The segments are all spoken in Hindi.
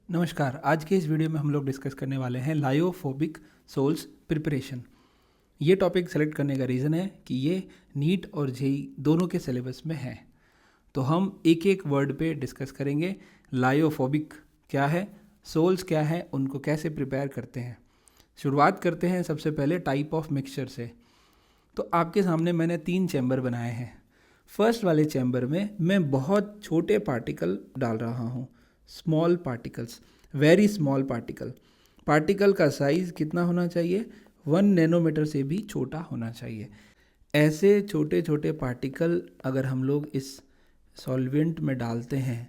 नमस्कार। आज के इस वीडियो में हम लोग डिस्कस करने वाले हैं लायोफोबिक सोल्स प्रिपरेशन। ये टॉपिक सेलेक्ट करने का रीज़न है कि ये नीट और जेई दोनों के सिलेबस में है। तो हम एक एक वर्ड पे डिस्कस करेंगे। लायोफोबिक क्या है, सोल्स क्या है, उनको कैसे प्रिपेयर करते हैं। शुरुआत करते हैं सबसे पहले टाइप ऑफ मिक्सचर से। तो आपके सामने मैंने 3 चैम्बर बनाए हैं। फर्स्ट वाले चैम्बर में मैं बहुत छोटे पार्टिकल डाल रहा हूँ, small particles, very small particle. Particle का साइज़ कितना होना चाहिए? 1 नैनोमीटर से भी छोटा होना चाहिए। ऐसे छोटे छोटे पार्टिकल अगर हम लोग इस सॉल्वेंट में डालते हैं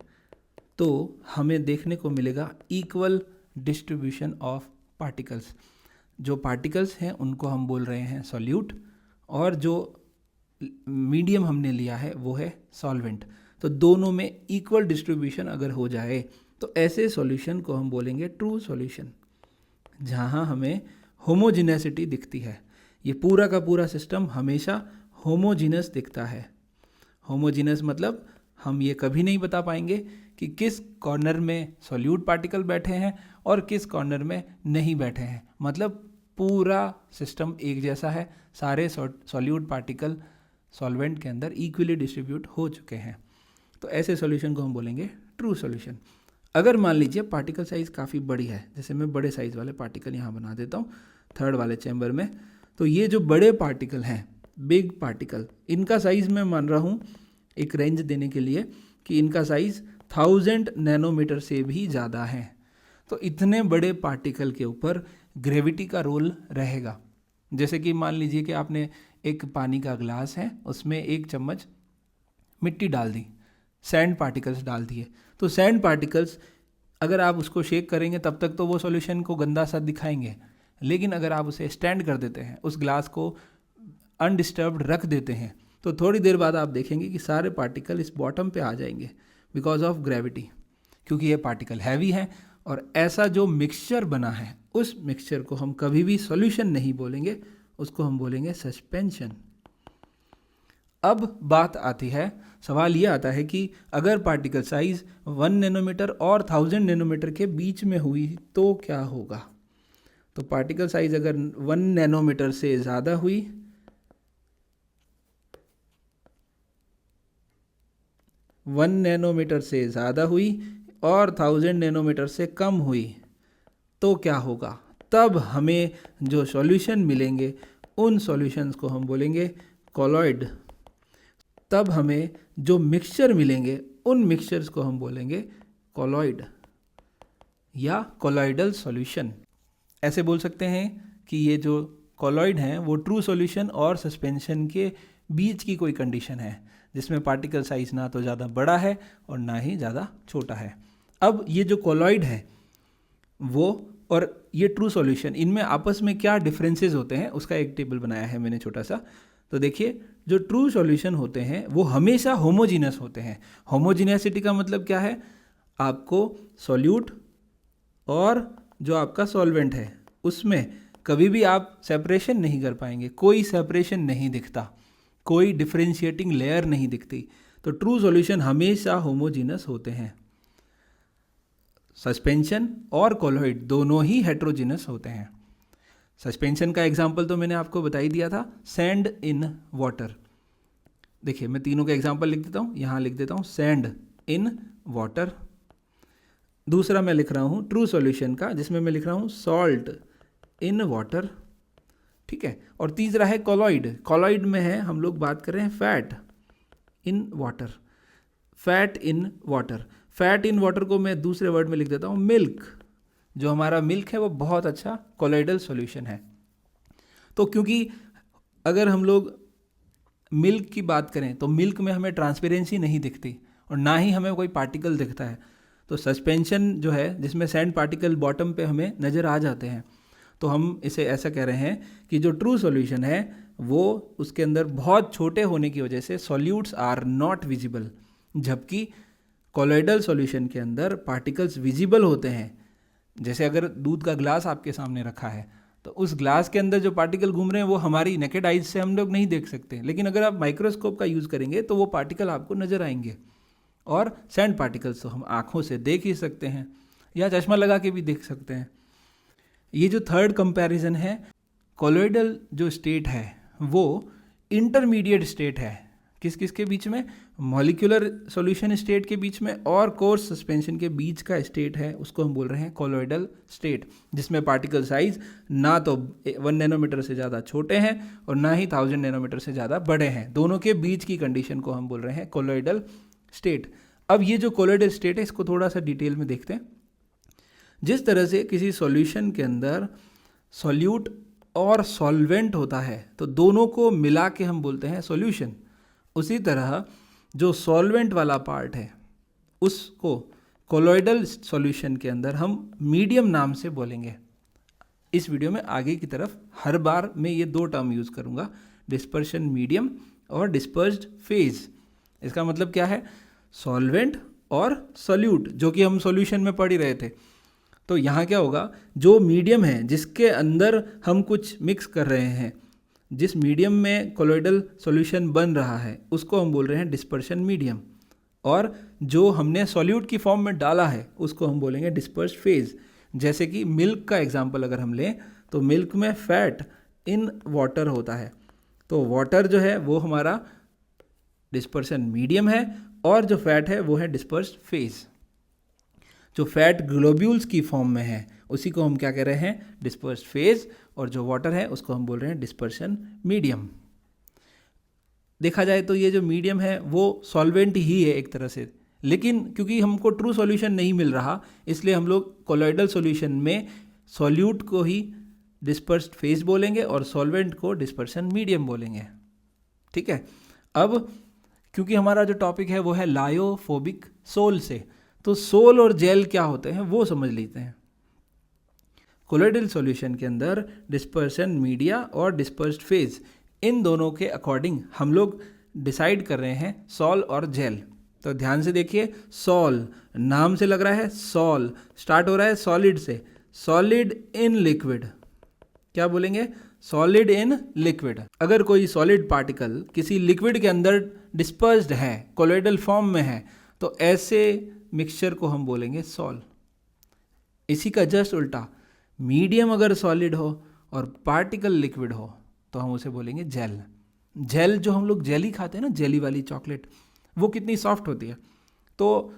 तो हमें देखने को मिलेगा इक्वल डिस्ट्रीब्यूशन ऑफ पार्टिकल्स। जो पार्टिकल्स हैं उनको हम बोल रहे हैं सॉल्यूट, और जो मीडियम हमने लिया है वो है सॉल्वेंट। तो दोनों में इक्वल डिस्ट्रीब्यूशन अगर हो जाए तो ऐसे सॉल्यूशन को हम बोलेंगे ट्रू सॉल्यूशन, जहाँ हमें होमोजिनेसिटी दिखती है। ये पूरा का पूरा सिस्टम हमेशा होमोजिनस दिखता है। होमोजिनस मतलब हम ये कभी नहीं बता पाएंगे कि किस कॉर्नर में सॉल्यूट पार्टिकल बैठे हैं और किस कॉर्नर में नहीं बैठे हैं। मतलब पूरा सिस्टम एक जैसा है, सारे सॉल्यूट पार्टिकल सॉल्वेंट के अंदर इक्वली डिस्ट्रीब्यूट हो चुके हैं। तो ऐसे सॉल्यूशन को हम बोलेंगे ट्रू सॉल्यूशन। अगर मान लीजिए पार्टिकल साइज़ काफ़ी बड़ी है, जैसे मैं बड़े साइज़ वाले पार्टिकल यहाँ बना देता हूँ थर्ड वाले चैम्बर में, तो ये जो बड़े पार्टिकल हैं, बिग पार्टिकल, इनका साइज़ मैं मान रहा हूँ एक रेंज देने के लिए कि इनका साइज़ 1000 नैनोमीटर से भी ज़्यादा है। तो इतने बड़े पार्टिकल के ऊपर ग्रेविटी का रोल रहेगा। जैसे कि मान लीजिए कि आपने एक पानी का ग्लास है, उसमें 1 चम्मच मिट्टी डाल दी, सैंड पार्टिकल्स डाल दिए। तो सैंड पार्टिकल्स अगर आप उसको शेक करेंगे तब तक तो वो सॉल्यूशन को गंदा सा दिखाएंगे, लेकिन अगर आप उसे स्टैंड कर देते हैं, उस ग्लास को अनडिस्टर्ब्ड रख देते हैं, तो थोड़ी देर बाद आप देखेंगे कि सारे पार्टिकल इस बॉटम पे आ जाएंगे बिकॉज ऑफ ग्रेविटी, क्योंकि ये पार्टिकल हैवी है। और ऐसा जो मिक्सचर बना है, उस मिक्सचर को हम कभी भी सॉल्यूशन नहीं बोलेंगे, उसको हम बोलेंगे सस्पेंशन। अब बात आती है, सवाल ये आता है कि अगर पार्टिकल साइज 1 नैनोमीटर और 1000 नैनोमीटर के बीच में हुई तो क्या होगा। तो पार्टिकल साइज अगर 1 नैनोमीटर से ज़्यादा हुई, 1 नैनोमीटर से ज़्यादा हुई और 1000 नैनोमीटर से कम हुई तो क्या होगा। तब हमें जो सॉल्यूशन मिलेंगे उन सॉल्यूशंस को हम बोलेंगे कॉलॉइड। तब हमें जो मिक्सचर मिलेंगे उन मिक्सचर्स को हम बोलेंगे कॉलॉइड या कॉलॉइडल सॉल्यूशन। ऐसे बोल सकते हैं कि ये जो कॉलॉइड हैं वो ट्रू सॉल्यूशन और सस्पेंशन के बीच की कोई कंडीशन है, जिसमें पार्टिकल साइज ना तो ज़्यादा बड़ा है और ना ही ज़्यादा छोटा है। अब ये जो कॉलॉइड है वो और ये ट्रू सॉल्यूशन, इनमें आपस में क्या डिफरेंसेस होते हैं उसका एक टेबल बनाया है मैंने छोटा सा। तो देखिए, जो ट्रू सॉल्यूशन होते हैं वो हमेशा होमोजीनस होते हैं। होमोजीनियसिटी का मतलब क्या है? आपको सॉल्यूट और जो आपका सॉल्वेंट है उसमें कभी भी आप सेपरेशन नहीं कर पाएंगे, कोई सेपरेशन नहीं दिखता, कोई डिफरेंशिएटिंग लेयर नहीं दिखती। तो ट्रू सॉल्यूशन हमेशा होमोजीनस होते हैं। सस्पेंशन और कॉलॉइड दोनों ही हेट्रोजीनस होते हैं। सस्पेंशन का एग्जाम्पल तो मैंने आपको बता ही दिया था, सैंड इन वाटर। देखिए, मैं तीनों का एग्जाम्पल लिख देता हूँ, यहाँ लिख देता हूँ सैंड इन वाटर। दूसरा मैं लिख रहा हूँ ट्रू सॉल्यूशन का, जिसमें मैं लिख रहा हूँ सॉल्ट इन वाटर, ठीक है। और तीसरा है कॉलॉइड। कॉलॉइड में है, हम लोग बात कर रहे हैं fat in water. Fat in water, fat in water को मैं दूसरे वर्ड में लिख देता हूँ मिल्क। जो हमारा मिल्क है वो बहुत अच्छा कॉलॉइडल सॉल्यूशन है। तो क्योंकि अगर हम लोग मिल्क की बात करें तो मिल्क में हमें ट्रांसपेरेंसी नहीं दिखती और ना ही हमें कोई पार्टिकल दिखता है। तो सस्पेंशन जो है, जिसमें सैंड पार्टिकल बॉटम पे हमें नज़र आ जाते हैं, तो हम इसे ऐसा कह रहे हैं कि जो ट्रू सॉल्यूशन है वो उसके अंदर बहुत छोटे होने की वजह से सॉल्यूट्स आर नॉट विजिबल, जबकि कॉलॉइडल सॉल्यूशन के अंदर पार्टिकल्स विजिबल होते हैं। जैसे अगर दूध का ग्लास आपके सामने रखा है तो उस ग्लास के अंदर जो पार्टिकल घूम रहे हैं वो हमारी नेकेड आइज से हम लोग नहीं देख सकते, लेकिन अगर आप माइक्रोस्कोप का यूज़ करेंगे तो वो पार्टिकल आपको नज़र आएंगे। और सैंड पार्टिकल्स तो हम आँखों से देख ही सकते हैं। या चश्मा लगा के भी देख सकते हैं। ये जो थर्ड कंपैरिजन है, कोलॉइडल जो स्टेट है वो इंटरमीडिएट स्टेट है। किस किस के बीच में? मॉलिक्यूलर सॉल्यूशन स्टेट के बीच में और कोर्स सस्पेंशन के बीच का स्टेट है, उसको हम बोल रहे हैं कोलॉइडल स्टेट, जिसमें पार्टिकल साइज ना तो 1 नैनोमीटर से ज़्यादा छोटे हैं और ना ही 1000 नैनोमीटर से ज़्यादा बड़े हैं। दोनों के बीच की कंडीशन को हम बोल रहे हैं कोलॉइडल स्टेट। अब ये जो कोलॉइडल स्टेट है इसको थोड़ा सा डिटेल में देखते हैं। जिस तरह से किसी सॉल्यूशन के अंदर सॉल्यूट और सॉल्वेंट होता है तो दोनों को मिला के हम बोलते हैं सॉल्यूशन, उसी तरह जो सॉल्वेंट वाला पार्ट है उसको कोलॉइडल सॉल्यूशन के अंदर हम मीडियम नाम से बोलेंगे। इस वीडियो में आगे की तरफ हर बार मैं ये 2 टर्म यूज़ करूँगा, डिस्पर्शन मीडियम और डिस्पर्स्ड फेज। इसका मतलब क्या है? सॉल्वेंट और सॉल्यूट, जो कि हम सॉल्यूशन में पढ़ ही रहे थे। तो यहाँ क्या होगा, जो मीडियम है जिसके अंदर हम कुछ मिक्स कर रहे हैं, जिस मीडियम में कोलॉइडल सॉल्यूशन बन रहा है उसको हम बोल रहे हैं डिस्पर्शन मीडियम, और जो हमने सॉल्यूट की फॉर्म में डाला है उसको हम बोलेंगे डिस्पर्स्ड फेज। जैसे कि मिल्क का एग्जांपल अगर हम लें तो मिल्क में फैट इन वाटर होता है, तो वाटर जो है वो हमारा डिस्पर्शन मीडियम है और जो फैट है वो है डिस्पर्स्ड फेज। जो फैट ग्लोब्यूल्स की फॉर्म में है उसी को हम क्या कह रहे हैं? डिस्पर्स्ड फेज, और जो वाटर है उसको हम बोल रहे हैं डिस्पर्शन मीडियम। देखा जाए तो ये जो मीडियम है वो सॉल्वेंट ही है एक तरह से, लेकिन क्योंकि हमको ट्रू सॉल्यूशन नहीं मिल रहा इसलिए हम लोग कोलॉइडल सॉल्यूशन में सॉल्यूट को ही डिस्पर्स्ड फेज बोलेंगे और सॉल्वेंट को डिस्पर्शन मीडियम बोलेंगे। ठीक है। अब क्योंकि हमारा जो टॉपिक है वो है लायोफोबिक सोल से, तो सोल और जेल क्या होते हैं वो समझ लेते हैं। कोलॉइडल सॉल्यूशन के अंदर डिस्पर्शन मीडिया और डिस्पर्स्ड फेज, इन दोनों के अकॉर्डिंग हम लोग डिसाइड कर रहे हैं सॉल और जेल। तो ध्यान से देखिए, सॉल नाम से लग रहा है, सॉल स्टार्ट हो रहा है सॉलिड से, सॉलिड इन लिक्विड। क्या बोलेंगे? Solid in liquid. अगर कोई सॉलिड पार्टिकल किसी लिक्विड के अंदर डिस्पर्स्ड है, कोलॉइडल फॉर्म में है, तो ऐसे मिक्सचर को हम बोलेंगे सॉल। इसी का जस्ट उल्टा, मीडियम अगर सॉलिड हो और पार्टिकल लिक्विड हो तो हम उसे बोलेंगे जेल। जेल जो हम लोग जेली खाते हैं ना, जेली वाली चॉकलेट, वो कितनी सॉफ्ट होती है, तो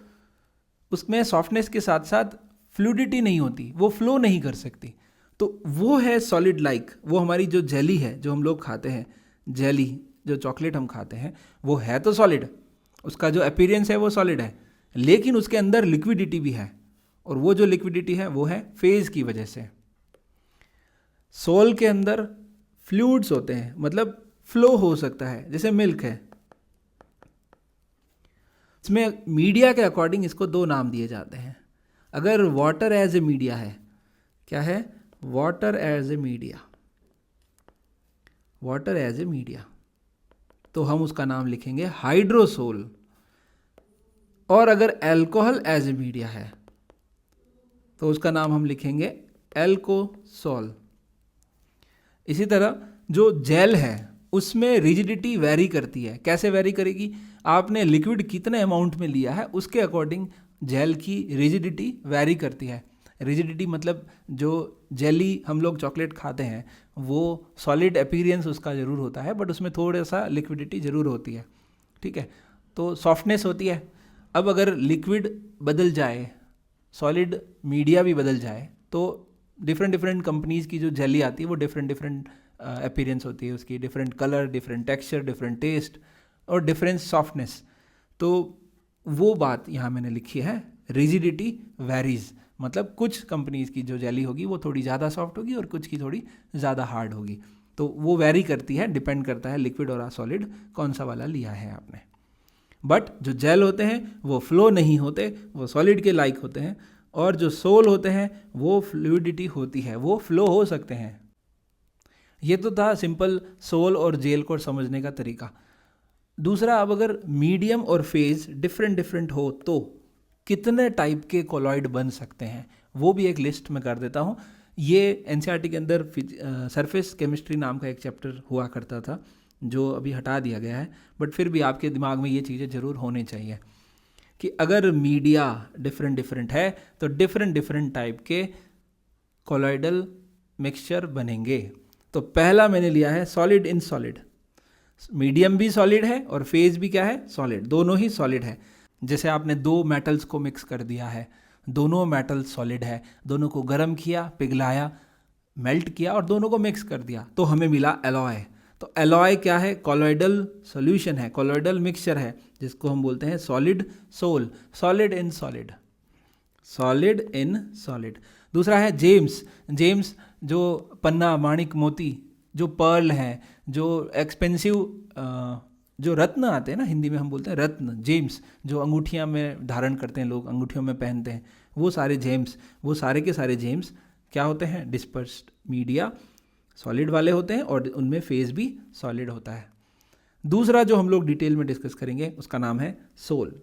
उसमें सॉफ्टनेस के साथ साथ फ्लूइडिटी नहीं होती, वो फ्लो नहीं कर सकती, तो वो है सॉलिड लाइक। वो हमारी जो जेली है जो हम लोग खाते हैं, जेली जो चॉकलेट हम खाते हैं वो है तो सॉलिड, उसका जो अपीयरेंस है वो सॉलिड है, लेकिन उसके अंदर लिक्विडिटी भी है, और वो जो लिक्विडिटी है वो है फेज की वजह से। सोल के अंदर फ्लूइड्स होते हैं, मतलब फ्लो हो सकता है, जैसे मिल्क है, इसमें मीडिया के अकॉर्डिंग इसको 2 नाम दिए जाते हैं। अगर वाटर एज ए मीडिया है, क्या है? Water as a media, water as a media, तो हम उसका नाम लिखेंगे हाइड्रोसोल। और अगर अल्कोहल एज ए मीडिया है तो उसका नाम हम लिखेंगे एल्कोसोल। इसी तरह जो जेल है उसमें रिजिडिटी वेरी करती है। कैसे वेरी करेगी? आपने लिक्विड कितने अमाउंट में लिया है उसके अकॉर्डिंग जेल की रिजिडिटी वेरी करती है। रिजिडिटी मतलब जो जेली हम लोग चॉकलेट खाते हैं वो सॉलिड अपीयरेंस उसका ज़रूर होता है, बट उसमें थोड़ा सा लिक्विडिटी ज़रूर होती है। ठीक है, तो सॉफ्टनेस होती है। अब अगर लिक्विड बदल जाए, सॉलिड मीडिया भी बदल जाए, तो डिफरेंट कंपनीज़ की जो जेली आती है वो डिफरेंट अपीयरेंस होती है उसकी, different colour, different texture, different taste और डिफरेंट सॉफ्टनेस। तो वो बात यहाँ मैंने लिखी है, रिजिडिटी वेरीज, मतलब कुछ कंपनीज़ की जो जेली होगी वो थोड़ी ज़्यादा सॉफ्ट होगी और कुछ की थोड़ी ज़्यादा हार्ड होगी, तो वो वेरी करती है, डिपेंड करता है लिक्विड और सॉलिड कौन सा वाला लिया है आपने। बट जो जेल होते हैं वो फ्लो नहीं होते, वो सॉलिड के लाइक होते हैं, और जो सोल होते हैं वो फ्लूइडिटी होती है, वो फ्लो हो सकते हैं। ये तो था सिंपल सोल और जेल को समझने का तरीका। दूसरा, अब अगर मीडियम और फेज डिफरेंट हो तो कितने टाइप के कोलॉइड बन सकते हैं वो भी एक लिस्ट में कर देता हूँ। ये एनसीईआरटी के अंदर सरफेस केमिस्ट्री नाम का एक चैप्टर हुआ करता था जो अभी हटा दिया गया है, बट फिर भी आपके दिमाग में ये चीज़ें ज़रूर होनी चाहिए कि अगर मीडिया डिफरेंट डिफरेंट है तो डिफरेंट डिफरेंट टाइप के कोलॉइडल मिक्सचर बनेंगे। तो पहला मैंने लिया है सॉलिड इन सॉलिड। मीडियम भी सॉलिड है और फेज भी क्या है, सॉलिड, दोनों ही सॉलिड है। जैसे आपने दो मेटल्स को मिक्स कर दिया है, दोनों मेटल सॉलिड है, दोनों को गर्म किया, पिघलाया, मेल्ट किया और दोनों को मिक्स कर दिया तो हमें मिला एलॉय। तो एलॉय क्या है, कोलॉइडल सॉल्यूशन है, कोलॉइडल मिक्सचर है, जिसको हम बोलते हैं solid sol, solid in solid, solid in solid. दूसरा है जेम्स। जेम्स जो पन्ना, माणिक, मोती, जो पर्ल हैं, जो एक्सपेंसिव जो रत्न आते हैं ना, हिंदी में हम बोलते हैं रत्न, जेम्स, जो अंगूठियां में धारण करते हैं लोग, अंगूठियों में पहनते हैं, वो सारे जेम्स, वो सारे के सारे जेम्स क्या होते हैं, डिस्पर्स्ड मीडिया सॉलिड वाले होते हैं और उनमें फेज भी सॉलिड होता है। दूसरा जो हम लोग डिटेल में डिस्कस करेंगे उसका नाम है सोल।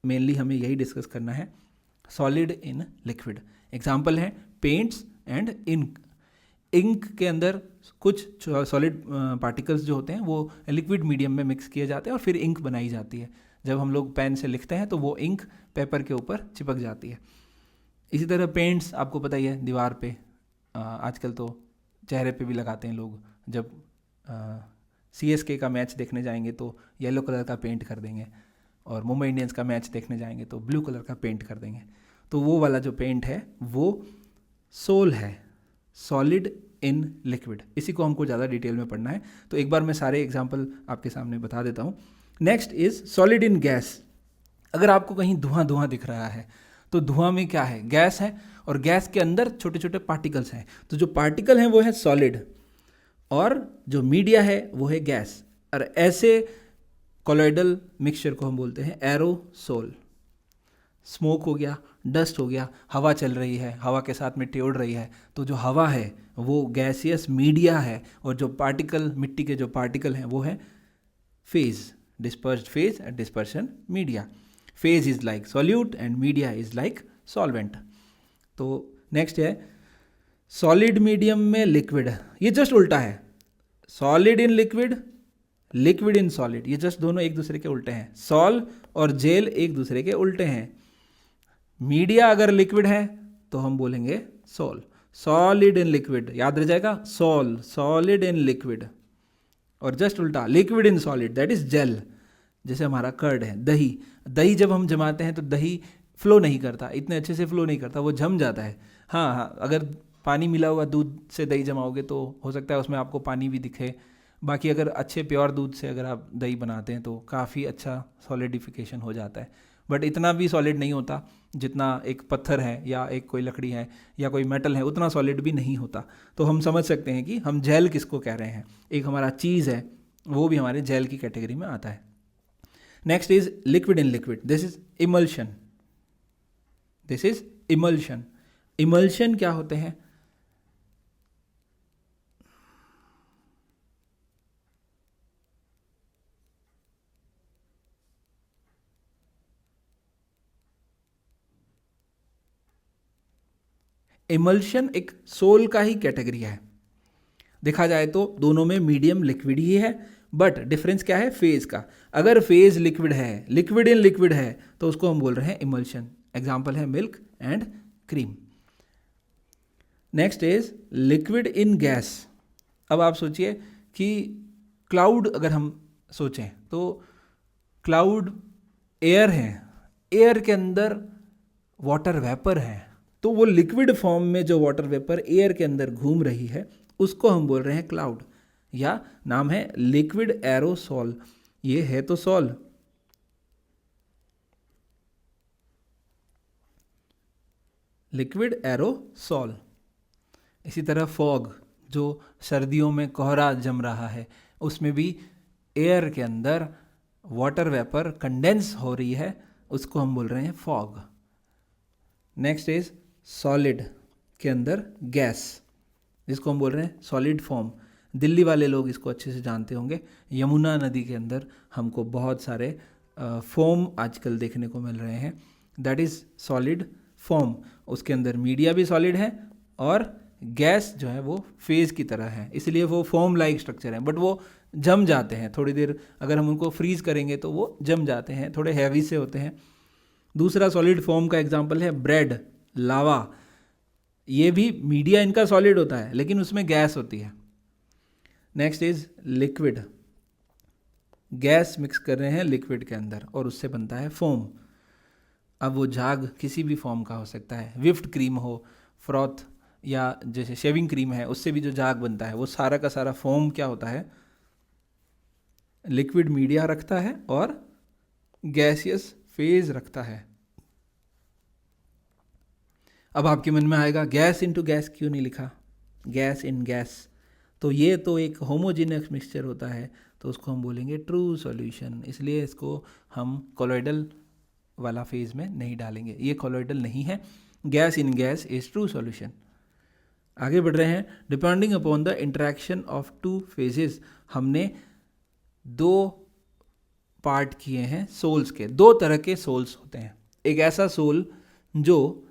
मेनली हमें यही डिस्कस करना है, सॉलिड इन लिक्विड। एग्जाम्पल है पेंट्स एंड इंक। इंक के अंदर कुछ सॉलिड पार्टिकल्स जो होते हैं वो लिक्विड मीडियम में मिक्स किए जाते हैं और फिर इंक बनाई जाती है। जब हम लोग पेन से लिखते हैं तो वो इंक पेपर के ऊपर चिपक जाती है। इसी तरह पेंट्स आपको पता ही है, दीवार पे आजकल तो चेहरे पे भी लगाते हैं लोग। जब CSK का मैच देखने जाएंगे तो येलो कलर का पेंट कर देंगे और मुंबई इंडियंस का मैच देखने जाएंगे तो ब्लू कलर का पेंट कर देंगे। तो वो वाला जो पेंट है वो सोल है, सॉलिड इन लिक्विड। इसी को हमको ज़्यादा डिटेल में पढ़ना है, तो एक बार मैं सारे एग्जाम्पल आपके सामने बता देता हूँ। Next is solid in gas. अगर आपको कहीं धुआं धुआं दिख रहा है तो धुआं में क्या है, गैस है, और गैस के अंदर छोटे छोटे पार्टिकल्स हैं। तो जो पार्टिकल हैं वो है सॉलिड और जो मीडिया है वो है गैस। और ऐसे कोलॉइडल मिक्सचर को हम बोलते हैं एरोसोल। स्मोक हो गया, डस्ट हो गया, हवा चल रही है, हवा के साथ मिट्टी उड़ रही है, तो जो हवा है वो गैसियस मीडिया है और जो पार्टिकल, मिट्टी के जो पार्टिकल हैं वो है phase, dispersed phase and dispersion media. Phase is like solute and media is like solvent. तो नेक्स्ट है सॉलिड मीडियम में लिक्विड। ये जस्ट उल्टा है, solid in liquid, liquid in solid, ये जस्ट दोनों एक दूसरे के उल्टे हैं। सॉल और जेल एक दूसरे के उल्टे हैं। मीडिया अगर लिक्विड है तो हम बोलेंगे सोल, सॉलिड इन लिक्विड, याद रह जाएगा, सोल, सॉलिड इन लिक्विड। और जस्ट उल्टा liquid in solid, that is gel. जैसे हमारा कर्ड है, दही, दही जब हम जमाते हैं तो दही फ्लो नहीं करता, इतने अच्छे से फ्लो नहीं करता, वो जम जाता है। हाँ, अगर पानी मिला हुआ दूध से दही जमाओगे तो हो सकता है उसमें आपको पानी भी दिखे। बाकी अगर अच्छे प्योर दूध से अगर आप दही बनाते हैं तो काफ़ी अच्छा सॉलिडिफिकेशन हो जाता है, बट इतना भी सॉलिड नहीं होता जितना एक पत्थर है या एक कोई लकड़ी है या कोई मेटल है, उतना सॉलिड भी नहीं होता। तो हम समझ सकते हैं कि हम जेल किसको कह रहे हैं। एक हमारा चीज़ है वो भी हमारे जेल की कैटेगरी में आता है। Next is liquid in liquid, this is emulsion, this is emulsion. Emulsion क्या होते हैं, इमल्शन एक सोल का ही कैटेगरी है। देखा जाए तो दोनों में मीडियम लिक्विड ही है, बट डिफरेंस क्या है, फेज का। अगर फेज लिक्विड है, लिक्विड इन लिक्विड है, तो उसको हम बोल रहे हैं इमल्शन। एग्जाम्पल है milk and cream. Next is liquid in gas. अब आप सोचिए कि क्लाउड अगर हम सोचें तो क्लाउड एयर है, एयर के अंदर वाटर वेपर है, तो वो लिक्विड फॉर्म में जो वाटर वेपर एयर के अंदर घूम रही है उसको हम बोल रहे हैं क्लाउड, या नाम है लिक्विड एरोसॉल। ये है तो सॉल, लिक्विड एरोसॉल। इसी तरह फॉग, जो सर्दियों में कोहरा जम रहा है, उसमें भी एयर के अंदर वाटर वेपर कंडेंस हो रही है, उसको हम बोल रहे हैं फॉग। नेक्स्ट इज सॉलिड के अंदर गैस, जिसको हम बोल रहे हैं सॉलिड फॉर्म। दिल्ली वाले लोग इसको अच्छे से जानते होंगे। यमुना नदी के अंदर हमको बहुत सारे फॉर्म आजकल देखने को मिल रहे हैं, दैट इज़ सॉलिड फॉर्म। उसके अंदर मीडिया भी सॉलिड है और गैस जो है वो फेज की तरह है, इसलिए वो फॉर्म लाइक स्ट्रक्चर है, बट वो जम जाते हैं थोड़ी देर, अगर हम उनको फ्रीज करेंगे तो वो जम जाते हैं, थोड़े हैवी से होते हैं। दूसरा सॉलिड फॉर्म का एग्जांपल है ब्रेड, लावा। ये भी मीडिया इनका सॉलिड होता है लेकिन उसमें गैस होती है। Next is liquid, gas mix कर रहे हैं लिक्विड के अंदर और उससे बनता है फोम। अब वो झाग किसी भी फॉर्म का हो सकता है, विफ्ड क्रीम हो, फ्रॉथ, या जैसे शेविंग क्रीम है उससे भी जो झाग बनता है वो सारा का सारा फोम क्या होता है, लिक्विड मीडिया रखता है और गैसियस फेज रखता है। अब आपके मन में आएगा गैस इनटू गैस क्यों नहीं लिखा, गैस इन गैस, तो ये तो एक होमोजेनियस मिक्सचर होता है तो उसको हम बोलेंगे ट्रू सॉल्यूशन, इसलिए इसको हम कोलॉइडल वाला फेज में नहीं डालेंगे, ये कोलॉइडल नहीं है। Gas in gas is true solution. आगे बढ़ रहे हैं, depending upon the interaction of two phases, हमने दो पार्ट किए हैं सोल्स के। दो तरह के सोल्स होते हैं, एक ऐसा सोल जो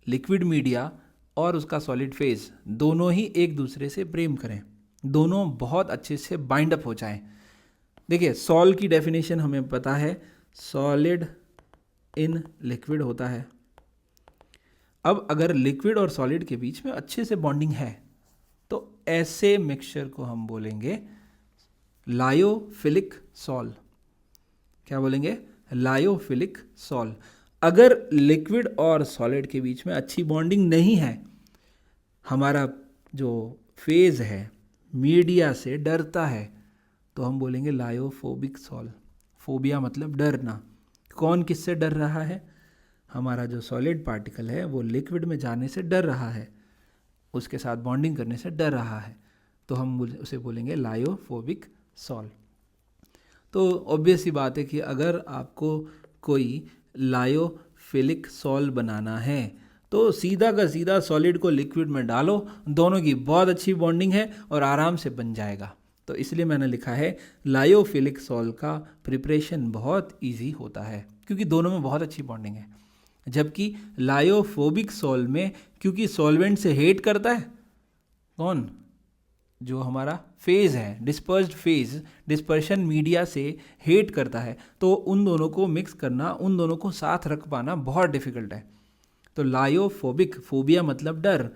लिक्विड मीडिया और उसका सॉलिड फेज दोनों ही एक दूसरे से प्रेम करें, दोनों बहुत अच्छे से बाइंड अप हो जाएं। देखिए सॉल की डेफिनेशन हमें पता है, सॉलिड इन लिक्विड होता है। अब अगर लिक्विड और सॉलिड के बीच में अच्छे से बॉन्डिंग है तो ऐसे मिक्सचर को हम बोलेंगे लायोफिलिक सॉल। क्या बोलेंगे, लायोफिलिक सॉल। अगर लिक्विड और सॉलिड के बीच में अच्छी बॉन्डिंग नहीं है, हमारा जो फेज है मीडिया से डरता है, तो हम बोलेंगे लायोफोबिक सॉल। फोबिया मतलब डरना। कौन किससे डर रहा है, हमारा जो सॉलिड पार्टिकल है वो लिक्विड में जाने से डर रहा है, उसके साथ बॉन्डिंग करने से डर रहा है, तो हम उसे बोलेंगे लायोफोबिक सॉल। तो ऑब्वियस सी बात है कि अगर आपको कोई लायोफिलिक सॉल बनाना है तो सीधा का सीधा सॉलिड को लिक्विड में डालो, दोनों की बहुत अच्छी बॉन्डिंग है और आराम से बन जाएगा। तो इसलिए मैंने लिखा है लायोफिलिक सॉल का प्रिपरेशन बहुत इजी होता है क्योंकि दोनों में बहुत अच्छी बॉन्डिंग है। जबकि लायोफोबिक सॉल में क्योंकि सॉल्वेंट से हेट करता है, कौन, जो हमारा फेज है डिस्पर्स्ड फेज, डिस्पर्शन मीडिया से हेट करता है, तो उन दोनों को मिक्स करना, उन दोनों को साथ रख पाना बहुत डिफिकल्ट है। तो लायोफोबिक, फोबिया मतलब डर,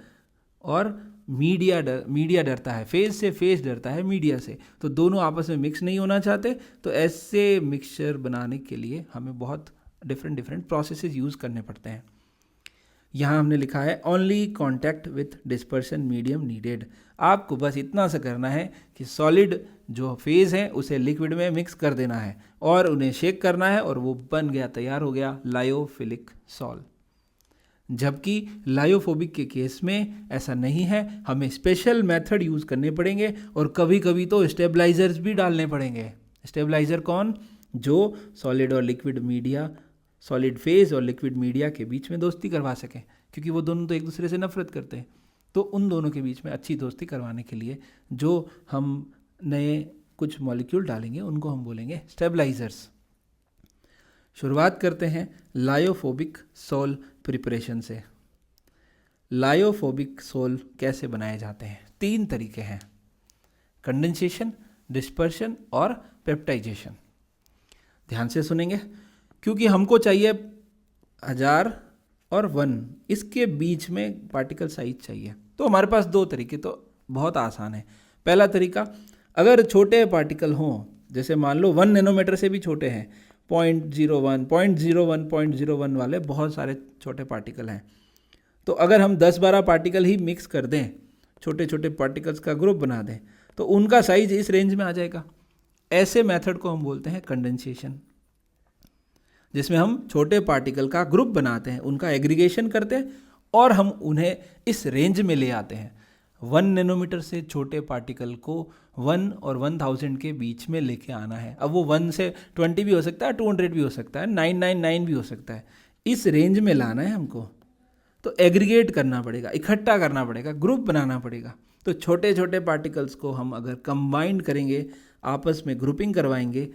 और मीडिया डरता है, फेज से फेज डरता है मीडिया से, तो दोनों आपस में मिक्स नहीं होना चाहते। तो ऐसे मिक्सचर बनाने के लिए हमें बहुत डिफरेंट प्रोसेसेस यूज़ करने पड़ते हैं। यहाँ हमने लिखा है only contact with dispersion medium needed. आपको बस इतना सा करना है कि सॉलिड जो फेज है उसे लिक्विड में मिक्स कर देना है और उन्हें शेक करना है और वो बन गया, तैयार हो गया लायोफिलिक सॉल। जबकि लायोफोबिक के केस में ऐसा नहीं है, हमें स्पेशल मेथड यूज़ करने पड़ेंगे और कभी कभी तो स्टेबलाइजर्स भी डालने पड़ेंगे। स्टेबलाइजर कौन, जो सॉलिड और लिक्विड मीडिया, सॉलिड फेज और लिक्विड मीडिया के बीच में दोस्ती करवा सकें, क्योंकि वो दोनों तो एक दूसरे से नफरत करते हैं। तो उन दोनों के बीच में अच्छी दोस्ती करवाने के लिए जो हम नए कुछ मॉलिक्यूल डालेंगे उनको हम बोलेंगे स्टेबलाइजर्स। शुरुआत करते हैं लायोफोबिक सोल प्रिपरेशन से। लायोफोबिक सोल कैसे बनाए जाते हैं, 3 तरीके हैं, कंडेंसेशन, डिस्पर्शन और पेप्टाइजेशन। ध्यान से सुनेंगे क्योंकि हमको चाहिए 1000 और 1, इसके बीच में पार्टिकल साइज चाहिए। तो हमारे पास 2 तरीके तो बहुत आसान है। पहला तरीका, अगर छोटे पार्टिकल हों, जैसे मान लो 1 नैनोमीटर से भी छोटे हैं, 0.01, 0.01, 0.01 वाले बहुत सारे छोटे पार्टिकल हैं, तो अगर हम 10-12 पार्टिकल ही मिक्स कर दें, छोटे छोटे पार्टिकल्स का ग्रुप बना दें, तो उनका साइज इस रेंज में आ जाएगा। ऐसे मेथड को हम बोलते हैं कंडेंसेशन, जिसमें हम छोटे पार्टिकल का ग्रुप बनाते हैं, उनका एग्रीगेशन करते हैं और हम उन्हें इस रेंज में ले आते हैं। 1 नैनोमीटर से छोटे पार्टिकल को 1 और 1000 के बीच में लेके आना है। अब वो 1 से 20 भी हो सकता है, 200 भी हो सकता है, 999 भी हो सकता है, इस रेंज में लाना है हमको। तो एग्रीगेट करना पड़ेगा, इकट्ठा करना पड़ेगा, ग्रुप बनाना पड़ेगा। तो छोटे छोटे पार्टिकल्स को हम अगर कंबाइंड करेंगे, आपस में ग्रुपिंग करवाएंगे,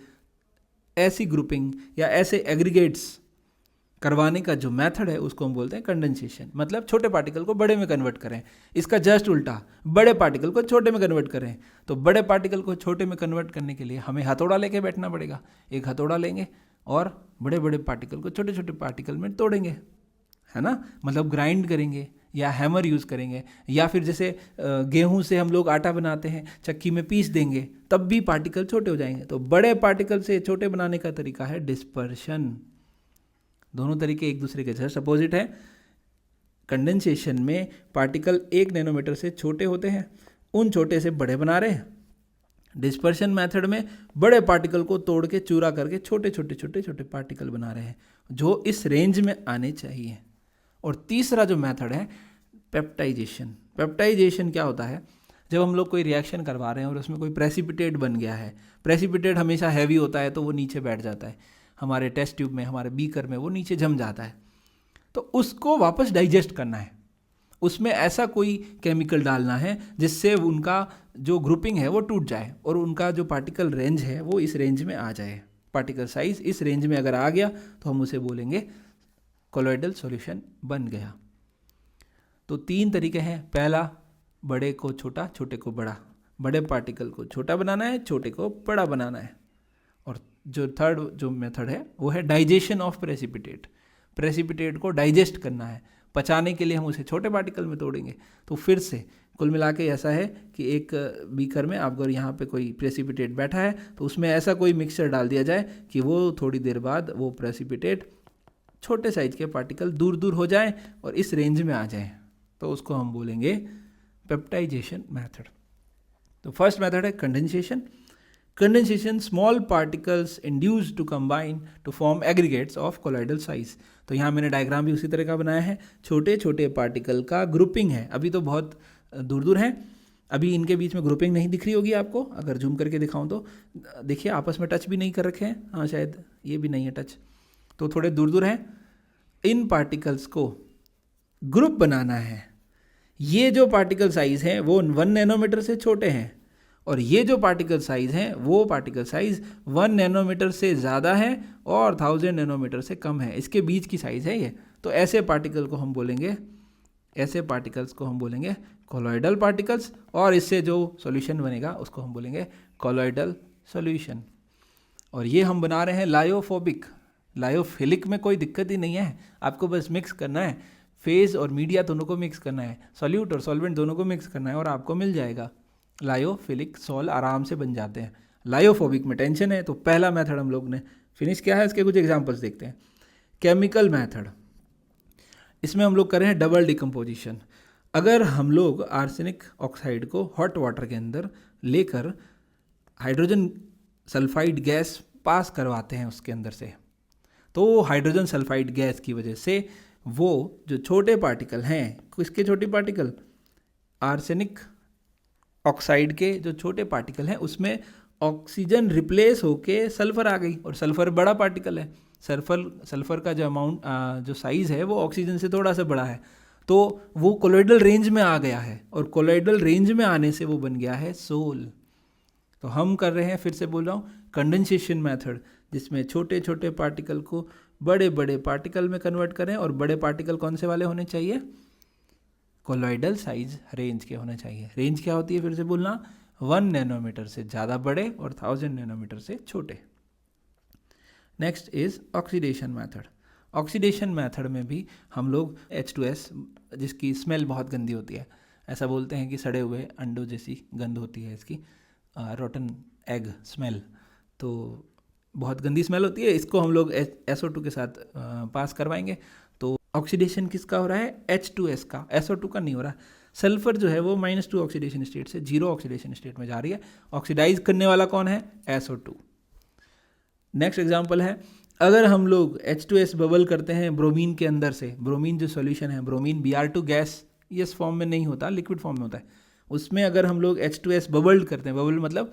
ऐसी ग्रुपिंग या ऐसे एग्रीगेट्स करवाने का जो मेथड है उसको हम बोलते हैं कंडेंसेशन। मतलब छोटे पार्टिकल को बड़े में कन्वर्ट करें। इसका जस्ट उल्टा, बड़े पार्टिकल को छोटे में कन्वर्ट करें। तो बड़े पार्टिकल को छोटे में कन्वर्ट करने के लिए हमें हथौड़ा लेके बैठना पड़ेगा। एक हथौड़ा लेंगे, और बड़े बड़े पार्टिकल को छोटे छोटे पार्टिकल में तोड़ेंगे, है ना, मतलब ग्राइंड करेंगे या हैमर यूज़ करेंगे, या फिर जैसे गेहूं से हम लोग आटा बनाते हैं, चक्की में पीस देंगे तब भी पार्टिकल छोटे हो जाएंगे। तो बड़े पार्टिकल से छोटे बनाने का तरीका है डिस्पर्शन। दोनों तरीके एक दूसरे के जस्ट अपोजिट है। कंडेंसेशन में पार्टिकल 1 नैनोमीटर से छोटे होते हैं, उन छोटे से बड़े बना रहे हैं। डिस्पर्शन मेथड में बड़े पार्टिकल को तोड़ के चूरा करके छोटे छोटे छोटे छोटे पार्टिकल बना रहे हैं जो इस रेंज में आने चाहिए। और तीसरा जो मेथड है पेप्टाइजेशन। पेप्टाइजेशन क्या होता है, जब हम लोग कोई रिएक्शन करवा रहे हैं और उसमें कोई प्रेसिपिटेट बन गया है, प्रेसिपिटेट हमेशा हैवी होता है तो वो नीचे बैठ जाता है, हमारे टेस्ट ट्यूब में, हमारे बीकर में वो नीचे जम जाता है, तो उसको वापस डाइजेस्ट करना है। उसमें ऐसा कोई केमिकल डालना है जिससे उनका जो ग्रुपिंग है वो टूट जाए और उनका जो पार्टिकल रेंज है वो इस रेंज में आ जाए। पार्टिकल साइज इस रेंज में अगर आ गया तो हम उसे बोलेंगे कोलॉइडल सॉल्यूशन बन गया। तो 3 तरीके हैं। पहला, बड़े को छोटा, छोटे को बड़ा। बड़े पार्टिकल को छोटा बनाना है, छोटे को बड़ा बनाना है। और जो थर्ड जो मेथड है वो है डाइजेशन ऑफ प्रेसिपिटेट। प्रेसिपिटेट को डाइजेस्ट करना है, पचाने के लिए हम उसे छोटे पार्टिकल में तोड़ेंगे। तो फिर से कुल मिला के ऐसा है कि एक बीकर में अगर यहाँ पे कोई प्रेसिपिटेट बैठा है तो उसमें ऐसा कोई मिक्सचर डाल दिया जाए कि वो थोड़ी देर बाद वो प्रेसिपिटेट छोटे साइज के पार्टिकल दूर दूर हो जाए और इस रेंज में आ जाए, तो उसको हम बोलेंगे पेप्टाइजेशन मेथड। तो फर्स्ट मेथड है condensation. Condensation, small particles induced to combine to form aggregates of colloidal size. तो यहाँ मैंने डायग्राम भी उसी तरह का बनाया है। छोटे छोटे पार्टिकल का ग्रुपिंग है, अभी तो बहुत दूर दूर हैं, अभी इनके बीच में ग्रुपिंग नहीं दिख रही होगी आपको। अगर जूम करके दिखाऊं तो देखिए आपस में टच भी नहीं कर रखे हैं, हाँ शायद ये भी नहीं है टच, तो थोड़े दूर दूर हैं। इन पार्टिकल्स को ग्रुप बनाना है। ये जो पार्टिकल साइज है वो 1 नैनोमीटर से छोटे हैं और ये जो पार्टिकल साइज है वो पार्टिकल साइज 1 नैनोमीटर से ज़्यादा है और 1000 नैनोमीटर से कम है, इसके बीच की साइज है ये। तो ऐसे पार्टिकल को हम बोलेंगे, ऐसे पार्टिकल्स को हम बोलेंगे कोलॉइडल पार्टिकल्स, और इससे जो सॉल्यूशन बनेगा उसको हम बोलेंगे कोलॉइडल सॉल्यूशन। और ये हम बना रहे हैं लायोफोबिक। लायोफिलिक में कोई दिक्कत ही नहीं है, आपको बस मिक्स करना है, फेज और मीडिया दोनों को मिक्स करना है, सॉल्यूट और सॉल्वेंट दोनों को मिक्स करना है और आपको मिल जाएगा लायोफिलिक सॉल, आराम से बन जाते हैं। लायोफोबिक में टेंशन है। तो पहला मेथड हम लोग ने फिनिश किया है, इसके कुछ एग्जांपल्स देखते हैं। केमिकल मेथड, इसमें हम लोग कर रहे हैं डबल डिकम्पोजिशन। अगर हम लोग आर्सेनिक ऑक्साइड को हॉट वाटर के अंदर लेकर हाइड्रोजन सल्फाइड गैस पास करवाते हैं उसके अंदर से, तो हाइड्रोजन सल्फाइड गैस की वजह से वो जो छोटे पार्टिकल हैं, किसके छोटे पार्टिकल, आर्सेनिक ऑक्साइड के जो छोटे पार्टिकल हैं उसमें ऑक्सीजन रिप्लेस होके सल्फर आ गई, और सल्फर बड़ा पार्टिकल है। सल्फर का जो अमाउंट जो साइज़ है वो ऑक्सीजन से थोड़ा सा बड़ा है, तो वो कोलॉइडल रेंज में आ गया है, और कोलॉइडल रेंज में आने से वो बन गया है सोल। तो हम कर रहे हैं, फिर से बोल रहा हूँ, कंडेंसेशन मेथड, जिसमें छोटे छोटे पार्टिकल को बड़े बड़े पार्टिकल में कन्वर्ट करें। और बड़े पार्टिकल कौन से वाले होने चाहिए, कोलॉइडल साइज रेंज के होने चाहिए। रेंज क्या होती है, फिर से बोलना, 1 नैनोमीटर से ज़्यादा बड़े और 1000 नैनोमीटर से छोटे। Next is oxidation method. Oxidation method में भी हम लोग H2S, जिसकी स्मेल बहुत गंदी होती है, ऐसा बोलते हैं कि सड़े हुए अंडों जैसी गंध होती है इसकी, रोटन एग स्मेल, तो बहुत गंदी स्मेल होती है, इसको हम लोग SO2 के साथ पास करवाएंगे। तो ऑक्सीडेशन किसका हो रहा है, H2S का, SO2 का नहीं हो रहा। सल्फर जो है वो -2 ऑक्सीडेशन स्टेट से 0 ऑक्सीडेशन स्टेट में जा रही है। ऑक्सीडाइज करने वाला कौन है, SO2। नेक्स्ट एग्जांपल है, अगर हम लोग H2S बबल करते हैं ब्रोमीन के अंदर से, ब्रोमीन जो सॉल्यूशन है, ब्रोमीन Br2 गैस इस फॉर्म में नहीं होता, लिक्विड फॉर्म में होता है, उसमें अगर हम लोग H2S बबल्ड करते हैं, बबल मतलब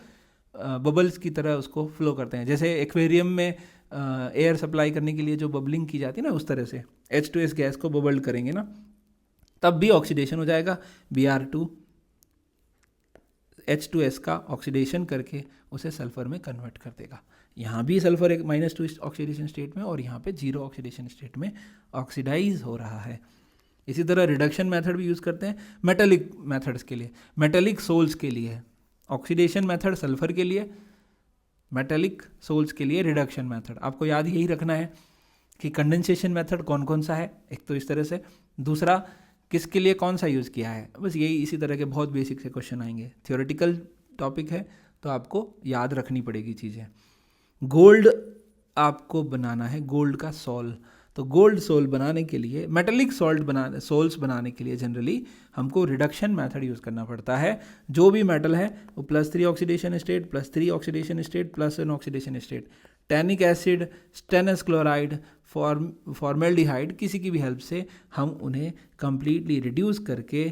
बबल्स की तरह उसको फ्लो करते हैं, जैसे एक्वेरियम में एयर सप्लाई करने के लिए जो बबलिंग की जाती है ना, उस तरह से H2S गैस को बबल्ड करेंगे ना, तब भी ऑक्सीडेशन हो जाएगा। Br2 H2S का ऑक्सीडेशन करके उसे सल्फर में कन्वर्ट कर देगा। यहाँ भी सल्फर एक -2 ऑक्सीडेशन स्टेट में और यहाँ पे 0 ऑक्सीडेशन स्टेट में ऑक्सीडाइज हो रहा है। इसी तरह रिडक्शन मेथड भी यूज़ करते हैं मेटेलिक मेथड्स के लिए, मेटेलिक सोल्स के लिए। ऑक्सीडेशन मेथड सल्फर के लिए, मेटेलिक सोल्स के लिए रिडक्शन मेथड, आपको याद यही रखना है कि कंडेंसेशन मेथड कौन कौन सा है, एक तो इस तरह से, दूसरा किसके लिए कौन सा यूज़ किया है, बस यही इसी तरह के बहुत बेसिक से क्वेश्चन आएंगे। थियोरेटिकल टॉपिक है तो आपको याद रखनी पड़ेगी चीज़ें। गोल्ड आपको बनाना है, गोल्ड का सोल, तो गोल्ड सोल बनाने के लिए, मेटेलिक सोल्स बनाने के लिए जनरली हमको रिडक्शन मेथड यूज़ करना पड़ता है। जो भी मेटल है वो +3 oxidation state, +3 oxidation state, +1 oxidation state, tannic acid, stannous chloride, formaldehyde, किसी की भी हेल्प से हम उन्हें कंप्लीटली रिड्यूस करके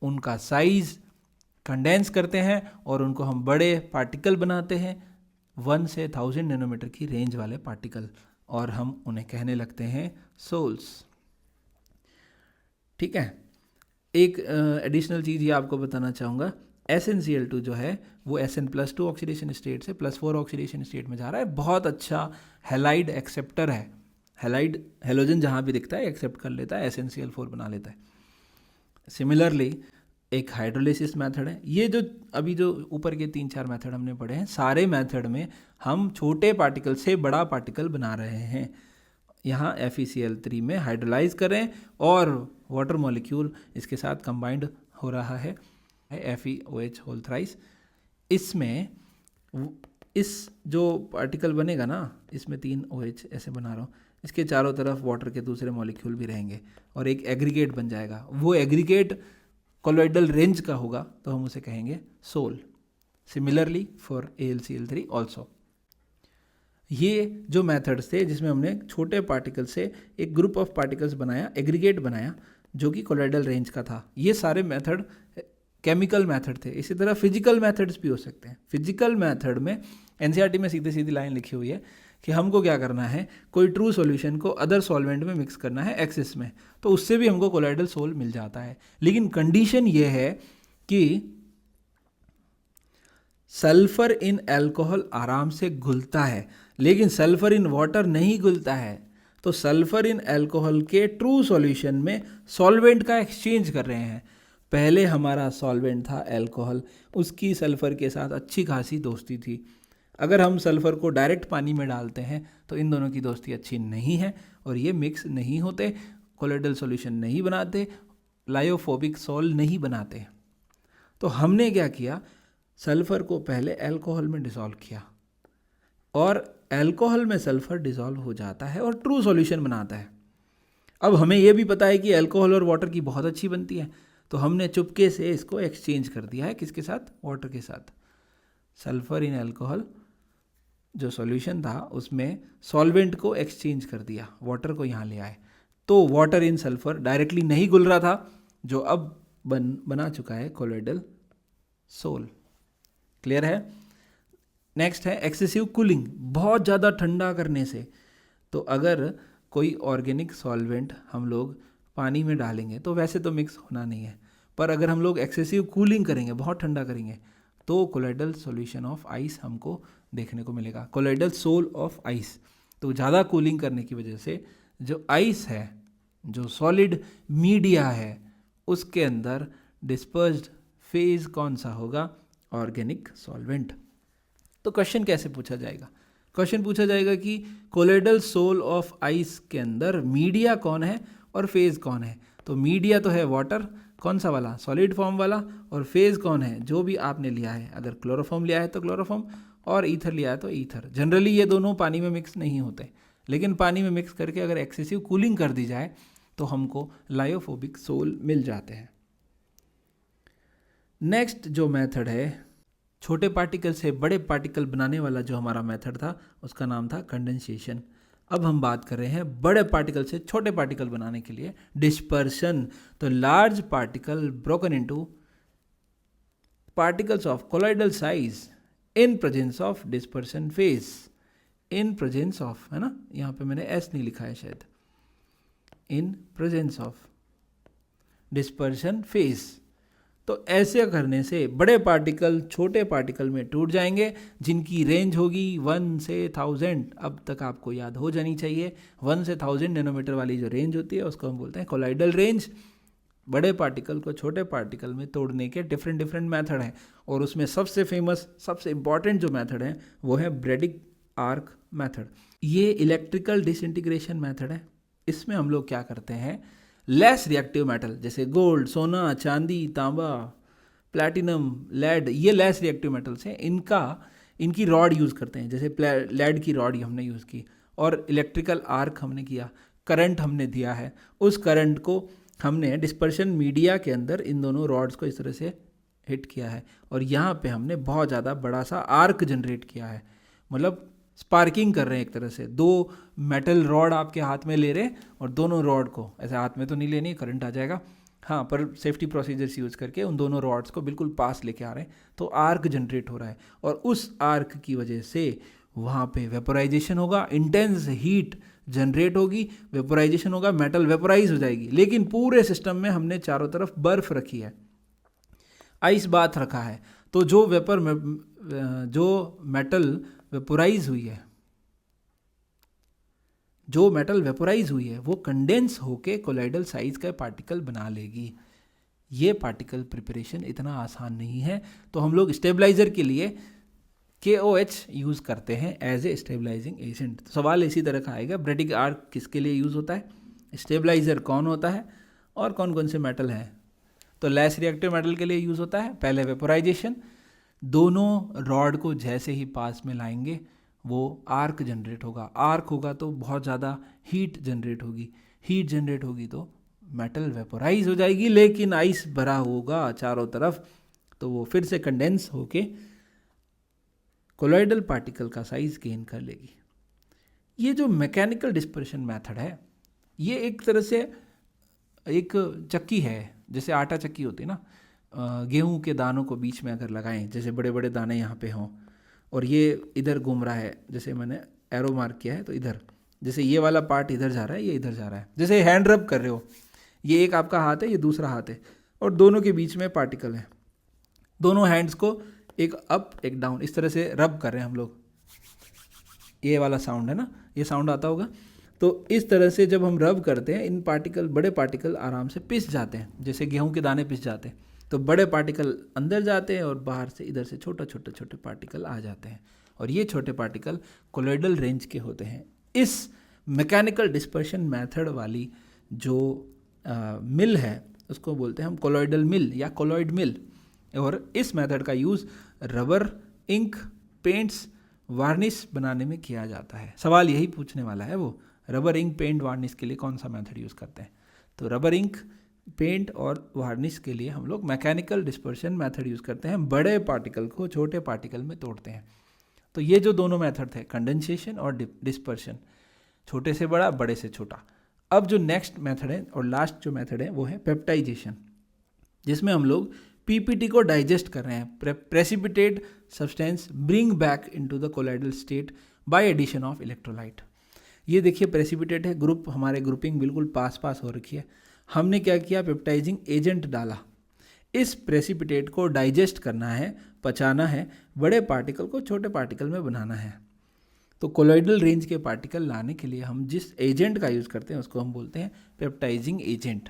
उनका साइज़ कंडेंस करते हैं और उनको हम बड़े पार्टिकल बनाते हैं, 1 से 1000 नैनोमीटर की रेंज वाले पार्टिकल, और हम उन्हें कहने लगते हैं सोल्स। ठीक है, एक एडिशनल चीज़ ये आपको बताना चाहूँगा, SnCl2 जो है वो Sn+2 ऑक्सीडेशन स्टेट से +4 ऑक्सीडेशन स्टेट में जा रहा है। बहुत अच्छा हैलाइड एक्सेप्टर है, हैलाइड हेलोजन जहाँ भी दिखता है एक्सेप्ट कर लेता है, SnCl4 बना लेता है। सिमिलरली एक हाइड्रोलिसिस मेथड है। ये जो अभी जो ऊपर के 3-4 मेथड हमने पढ़े हैं, सारे मेथड में हम छोटे पार्टिकल से बड़ा पार्टिकल बना रहे हैं। यहाँ FeCl3 में हाइड्रोलाइज करें और वाटर मॉलिक्यूल इसके साथ कंबाइंड हो रहा है FeOH होल थ्राइस। इसमें इस जो पार्टिकल बनेगा ना, इसमें 3 OH ऐसे बना रहा हूँ, इसके चारों तरफ वाटर के दूसरे मॉलिक्यूल भी रहेंगे और एक एग्रीगेट बन जाएगा। वो एग्रीगेट कोलॉइडल रेंज का होगा तो हम उसे कहेंगे soul. Similarly for AlCl3 also. ये जो मेथड्स थे जिसमें हमने छोटे पार्टिकल से एक ग्रुप ऑफ पार्टिकल्स बनाया, एग्रीगेट बनाया जो कि कोलॉइडल रेंज का था, ये सारे मेथड केमिकल मेथड थे। इसी तरह फिजिकल मेथड्स भी हो सकते हैं। फिजिकल मेथड में NCERT में सीधी सीधी लाइन लिखी हुई है कि हमको क्या करना है, कोई ट्रू सॉल्यूशन को अदर सॉल्वेंट में मिक्स करना है एक्सिस में, तो उससे भी हमको कोलॉइडल सोल मिल जाता है। लेकिन कंडीशन ये है कि सल्फर इन अल्कोहल आराम से घुलता है, लेकिन सल्फर इन वाटर नहीं घुलता है। तो सल्फर इन अल्कोहल के ट्रू सॉल्यूशन में सॉल्वेंट का एक्सचेंज कर रहे हैं। पहले हमारा सॉल्वेंट था अल्कोहल, उसकी सल्फर के साथ अच्छी खासी दोस्ती थी। अगर हम सल्फ़र को डायरेक्ट पानी में डालते हैं तो इन दोनों की दोस्ती अच्छी नहीं है और ये मिक्स नहीं होते, कोलॉइडल सॉल्यूशन नहीं बनाते, लायोफोबिक सोल नहीं बनाते। तो हमने क्या किया, सल्फ़र को पहले अल्कोहल में डिसॉल्व किया और अल्कोहल में सल्फ़र डिसॉल्व हो जाता है और ट्रू सॉल्यूशन बनाता है। अब हमें यह भी पता है कि अल्कोहल और वाटर की बहुत अच्छी बनती है, तो हमने चुपके से इसको एक्सचेंज कर दिया है, किसके साथ, वाटर के साथ। सल्फ़र इन अल्कोहल जो सॉल्यूशन था उसमें सॉल्वेंट को एक्सचेंज कर दिया, वाटर को यहाँ ले आए, तो वाटर इन सल्फ़र डायरेक्टली नहीं घुल रहा था, जो अब बना चुका है कोलॉइडल सोल। क्लियर है। नेक्स्ट है एक्सेसिव कूलिंग, बहुत ज़्यादा ठंडा करने से। तो अगर कोई ऑर्गेनिक सॉल्वेंट हम लोग पानी में डालेंगे तो वैसे तो मिक्स होना नहीं है, पर अगर हम लोग एक्सेसिव कूलिंग करेंगे, बहुत ठंडा करेंगे, तो कोलॉइडल सॉल्यूशन ऑफ आइस हमको देखने को मिलेगा, कोलॉइडल सोल ऑफ आइस। तो ज़्यादा कूलिंग करने की वजह से जो आइस है, जो सॉलिड मीडिया है, उसके अंदर डिस्पर्स्ड फेज कौन सा होगा, ऑर्गेनिक सॉल्वेंट। तो क्वेश्चन कैसे पूछा जाएगा, क्वेश्चन पूछा जाएगा कि कोलॉइडल सोल ऑफ आइस के अंदर मीडिया कौन है और फेज कौन है। तो मीडिया तो है वाटर, कौन सा वाला, सॉलिड फॉर्म वाला, और फेज कौन है, जो भी आपने लिया है, अगर क्लोरोफॉर्म लिया है तो क्लोरोफॉर्म और ईथर लिया है तो ईथर। जनरली ये दोनों पानी में मिक्स नहीं होते, लेकिन पानी में मिक्स करके अगर एक्सेसिव कूलिंग कर दी जाए तो हमको लायोफोबिक सोल मिल जाते हैं। नेक्स्ट जो मेथड है छोटे पार्टिकल से बड़े पार्टिकल बनाने वाला, जो हमारा मेथड था उसका नाम था कंडेंसेशन। अब हम बात कर रहे हैं बड़े पार्टिकल से छोटे पार्टिकल बनाने के लिए डिस्पर्शन। तो large particle broken into particles of colloidal size in presence of dispersion phase, in presence of, है ना, यहाँ पे मैंने एस नहीं लिखा है शायद, in presence of dispersion phase. तो ऐसे करने से बड़े पार्टिकल छोटे पार्टिकल में टूट जाएंगे, जिनकी रेंज होगी 1 से 1000। अब तक आपको याद हो जानी चाहिए, 1 से 1000 नैनोमीटर वाली जो रेंज होती है उसको हम बोलते हैं कोलॉइडल रेंज। बड़े पार्टिकल को छोटे पार्टिकल में तोड़ने के डिफरेंट डिफरेंट मेथड हैं, और उसमें सबसे फेमस, सबसे इम्पॉर्टेंट जो मेथड है वो है ब्रैडिक आर्क मेथड। ये इलेक्ट्रिकल डिसइंटीग्रेशन मेथड है। इसमें हम लोग क्या करते हैं, लेस रिएक्टिव मेटल जैसे गोल्ड, सोना, चांदी, तांबा, प्लैटिनम, लेड, ये लेस रिएक्टिव मेटल्स हैं, इनकी रॉड यूज़ करते हैं। जैसे लेड की रॉड हमने यूज़ की, और इलेक्ट्रिकल आर्क हमने किया, करंट हमने दिया है, उस करंट को हमने डिस्पर्शन मीडिया के अंदर इन दोनों रॉड्स को इस तरह से हिट किया है, और यहाँ पे हमने बहुत ज़्यादा बड़ा सा आर्क जनरेट किया है। मतलब स्पार्किंग कर रहे हैं एक तरह से। दो मेटल रॉड आपके हाथ में ले रहे हैं, और दोनों रॉड को ऐसे हाथ में तो नहीं लेनी, करंट आ जाएगा, हाँ, पर सेफ्टी प्रोसीजर्स यूज़ करके उन दोनों रॉड्स को बिल्कुल पास लेके आ रहे हैं, तो आर्क जनरेट हो रहा है, और उस आर्क की वजह से वहाँ पे वेपोराइजेशन होगा, इंटेंस हीट जनरेट होगी, वेपोराइजेशन होगा, मेटल वेपोराइज हो जाएगी। लेकिन पूरे सिस्टम में हमने चारों तरफ बर्फ रखी है, आइस बाथ रखा है, तो जो मेटल वेपोराइज हुई है वो कंडेंस होके कोलाइडल साइज का पार्टिकल बना लेगी। ये पार्टिकल प्रिपरेशन इतना आसान नहीं है, तो हम लोग स्टेबलाइजर के लिए KOH यूज़ करते हैं एज ए स्टेबलाइजिंग एजेंट। तो सवाल इसी तरह का आएगा, ब्रैडिक आर्क किसके लिए यूज़ होता है, स्टेबलाइजर कौन होता है, और कौन कौन से मेटल हैं। तो लेस रिएक्टिव मेटल के लिए यूज़ होता है पहले वेपोराइजेशन, दोनों रॉड को जैसे ही पास में लाएंगे वो आर्क जनरेट होगा, आर्क होगा तो बहुत ज़्यादा हीट जनरेट होगी, हीट जनरेट होगी तो मेटल वेपोराइज हो जाएगी, लेकिन आइस भरा होगा चारों तरफ, तो वो फिर से कंडेंस होके कोलॉइडल पार्टिकल का साइज गेन कर लेगी। ये जो मैकेनिकल डिस्पर्शन मेथड है, ये एक तरह से एक चक्की है, जैसे आटा चक्की होती है ना, गेहूं के दानों को बीच में अगर लगाएं, जैसे बड़े बड़े दाने यहाँ पे हों, और ये इधर घूम रहा है, जैसे मैंने एरो मार्क किया है, तो इधर जैसे ये वाला पार्ट इधर जा रहा है, ये इधर जा रहा है, जैसे हैंड रब कर रहे हो, ये एक आपका हाथ है, ये दूसरा हाथ है, और दोनों के बीच में पार्टिकल है, दोनों हैंड्स को एक अप एक डाउन इस तरह से रब कर रहे हैं हम लोग। ये वाला साउंड है ना, ये साउंड आता होगा। तो इस तरह से जब हम रब करते हैं, इन पार्टिकल, बड़े पार्टिकल आराम से पिस जाते हैं, जैसे गेहूं के दाने पिस जाते हैं, तो बड़े पार्टिकल अंदर जाते हैं और बाहर से इधर से छोटे पार्टिकल आ जाते हैं, और ये छोटे पार्टिकल कोलॉइडल रेंज के होते हैं। इस मैकेनिकल डिस्पर्शन मेथड वाली जो मिल है उसको बोलते हैं हम कोलॉइडल मिल या कोलॉइड मिल, और इस मेथड का use rubber, ink, paints, varnish बनाने में किया जाता है। सवाल यही पूछने वाला है वो, रबर, इंक, पेंट, वार्निश के लिए कौन सा मेथड यूज़ करते हैं। तो रबर, इंक, पेंट और वार्निश के लिए हम लोग मैकेनिकल डिस्पर्शन मेथड यूज़ करते हैं, बड़े पार्टिकल को छोटे पार्टिकल में तोड़ते हैं। तो ये जो दोनों मेथड थे, कंडेंसेशन और डिस्पर्शन, छोटे से बड़ा, बड़े से छोटा। अब जो नेक्स्ट मेथड है और लास्ट जो मेथड है वो है पेप्टाइजेशन, जिसमें हम लोग पीपीटी को डाइजेस्ट कर रहे हैं। Precipitate substance bring back into the colloidal state by addition of electrolyte. ये देखिए प्रेसिपिटेट है, ग्रुप हमारे ग्रुपिंग बिल्कुल पास पास हो रखी है। हमने क्या किया, पेप्टाइजिंग एजेंट डाला। इस प्रेसिपिटेट को डाइजेस्ट करना है, पचाना है, बड़े पार्टिकल को छोटे पार्टिकल में बनाना है। तो कोलॉइडल रेंज के पार्टिकल लाने के लिए हम जिस एजेंट का यूज़ करते हैं उसको हम बोलते हैं पेप्टाइजिंग एजेंट।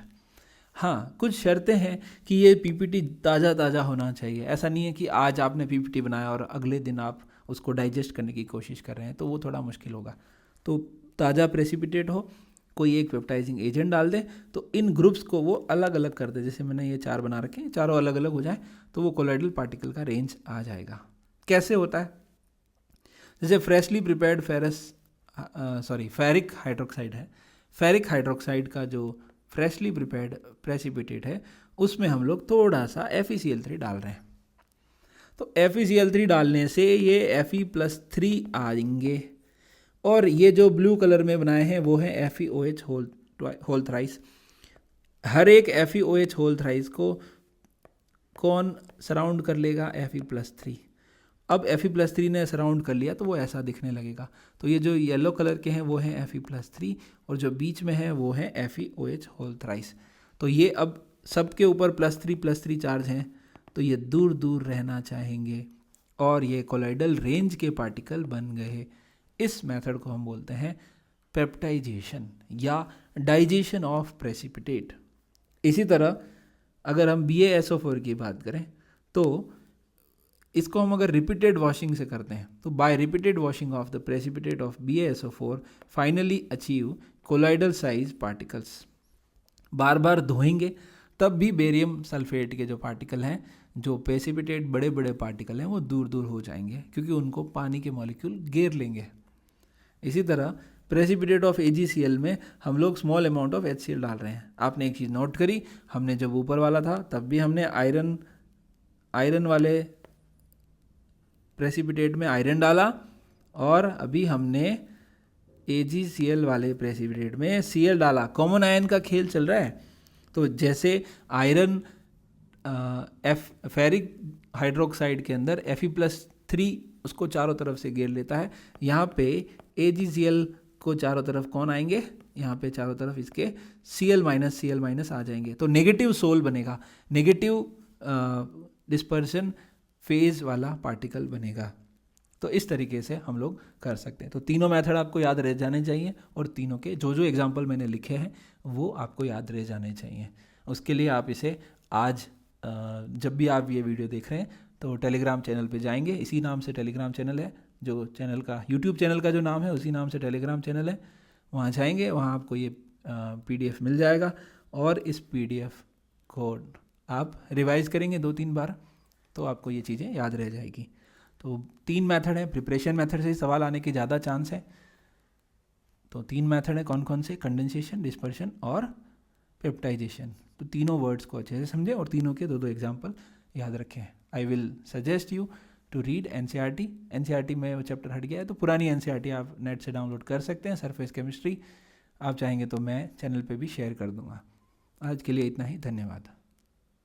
हाँ, कुछ शर्तें हैं कि ये पीपीटी ताज़ा होना चाहिए। ऐसा नहीं है कि आज आपने पीपीटी बनाया और अगले दिन आप उसको डाइजेस्ट करने की कोशिश कर रहे हैं, तो वो थोड़ा मुश्किल होगा। तो ताज़ा प्रेसिपिटेट हो, कोई एक पेप्टाइजिंग एजेंट डाल दें, तो इन ग्रुप्स को वो अलग अलग कर दे। जैसे मैंने ये 4 बना रखे हैं, चारों अलग अलग हो जाए तो वो कोलॉइडल पार्टिकल का रेंज आ जाएगा। कैसे होता है, जैसे फ्रेशली प्रिपेयर्ड फेरिक हाइड्रोक्साइड है, फेरिक हाइड्रोक्साइड का जो फ्रेशली प्रिपेयर्ड प्रेसिपिटेट है उसमें हम लोग थोड़ा सा FeCl3 डाल रहे हैं। तो FeCl3 डालने से ये Fe+3 आएंगे, और ये जो ब्लू कलर में बनाए हैं वो है FeOH होल थ्राइस। हर एक FeOH होल थ्राइस को कौन सराउंड कर लेगा, Fe+3। अब Fe+3 ने सराउंड कर लिया तो वो ऐसा दिखने लगेगा। तो ये जो येलो कलर के हैं वो हैं Fe+3, और जो बीच में है वो है FeOH होल थ्राइस। तो ये अब सबके ऊपर +3 चार्ज हैं, तो ये दूर दूर रहना चाहेंगे, और ये कोलॉइडल रेंज के पार्टिकल बन गए। इस मेथड को हम बोलते हैं पेप्टाइजेशन या डाइजेशन ऑफ प्रेसिपिटेट। इसी तरह अगर हम BaSO4 की बात करें तो इसको हम अगर रिपीटेड वॉशिंग से करते हैं तो by repeated washing of the precipitate of BaSO4 finally achieve colloidal size particles. बार बार धोएंगे तब भी बेरियम सल्फेट के जो पार्टिकल हैं, जो प्रेसिपिटेट बड़े बड़े पार्टिकल हैं, वो दूर दूर हो जाएंगे क्योंकि उनको पानी के मॉलिक्यूल घेर लेंगे। इसी तरह प्रेसिपिटेट ऑफ AgCl में हम लोग स्मॉल अमाउंट ऑफ HCl डाल रहे हैं। आपने एक चीज़ नोट करी, हमने जब ऊपर वाला था तब भी हमने आयरन वाले प्रेसिपिटेट में आयरन डाला, और अभी हमने AgCl वाले प्रेसिपिटेट में Cl डाला। कॉमन आयन का खेल चल रहा है। तो जैसे आयरन फेरिक हाइड्रोक्साइड के अंदर Fe+3 उसको चारों तरफ से घेर लेता है, यहाँ पे AgCl को चारों तरफ कौन आएंगे, यहाँ पे चारों तरफ इसके Cl- आ जाएंगे। तो नेगेटिव सोल बनेगा, नेगेटिव डिस्पर्शन फेज वाला पार्टिकल बनेगा। तो इस तरीके से हम लोग कर सकते हैं। तो तीनों मेथड आपको याद रह जाने चाहिए, और तीनों के जो जो एग्जाम्पल मैंने लिखे हैं वो आपको याद रह जाने चाहिए। उसके लिए आप इसे आज जब भी आप ये वीडियो देख रहे हैं तो टेलीग्राम चैनल पे जाएंगे, इसी नाम से टेलीग्राम चैनल है, जो चैनल का यूट्यूब चैनल का जो नाम है उसी नाम से टेलीग्राम चैनल है। वहाँ जाएंगे, वहाँ आपको ये PDF मिल जाएगा, और इस PDF को आप रिवाइज़ करेंगे 2-3 बार तो आपको ये चीज़ें याद रह जाएगी। तो 3 मेथड है, प्रिपरेशन मेथड से सवाल आने के ज़्यादा चांस है। तो 3 मेथड है, कौन कौन से, कंडेंसेशन, डिस्पर्शन और पेप्टाइजेशन। तो तीनों वर्ड्स को अच्छे से समझें और तीनों के 2-2 एग्जाम्पल याद रखें। I will suggest you to read NCERT में वो चैप्टर हट गया है, तो पुरानी NCERT आप नेट से डाउनलोड कर सकते हैं, सरफेस केमिस्ट्री। आप चाहेंगे तो मैं चैनल पे भी शेयर कर दूंगा। आज के लिए इतना ही, धन्यवाद।